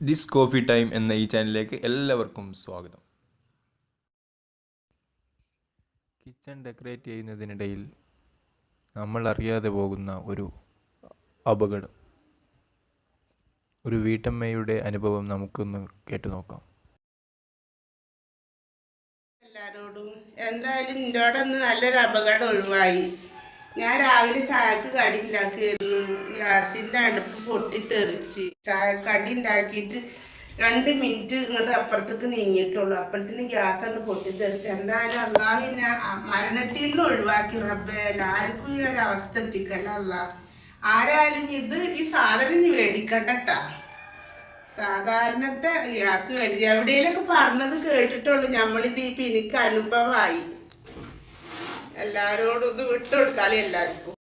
This coffee time എന്ന ഈ ചാനലിലേക്ക് എല്ലാവർക്കും സ്വാഗതം. കിച്ചൺ ഡെക്കറേറ്റ് ചെയ്യുന്നതിനിടയിൽ നമ്മൾ അറിയാതെ പോകുന്ന ഒരു അപകടം, ഒരു വീട്ടമ്മയുടെ അനുഭവം നമുക്കൊന്ന് കേട്ടു നോക്കാം. എല്ലാരോടും എന്തായാലും നിന്നോടൊന്ന് നല്ലൊരു അപകടം ഒഴിവായി. ഞാൻ രാവിലെ ചായക്ക് കടി ഉണ്ടാക്കിയിരുന്നു. ഗ്യാസിൻ്റെ അടുപ്പ് പൊട്ടിത്തെറിച്ച് കടി ഉണ്ടാക്കിയിട്ട് 2 മിനിറ്റ് ഇങ്ങോട്ട് അപ്പുറത്തേക്ക് നീങ്ങിയിട്ടുള്ളൂ. അപ്പോഴത്തേന് ഗ്യാസ് ആണ് പൊട്ടിത്തെറിച്ച്. എന്തായാലും അള്ളാഹുവിനെ മരണത്തിൽ നിന്ന് ഒഴിവാക്കി റബ്ബേ. ആർക്കും ഈ ഒരു അവസ്ഥ എത്തിക്കല്ല അള്ളാഹ്. ആരായാലും ഈ സാധനം ഇനി മേടിക്കണ്ടട്ടാ. സാധാരണത്തെ ഗ്യാസ് മേടിച്ച് എവിടെയെങ്കിലൊക്കെ പറഞ്ഞത് കേട്ടിട്ടുള്ളൂ. നമ്മളിത് എനിക്ക് അനുഭവമായി. എല്ലാവരോടും ഇത് വിട്ടുകൊടുത്താലേ എല്ലാവർക്കും.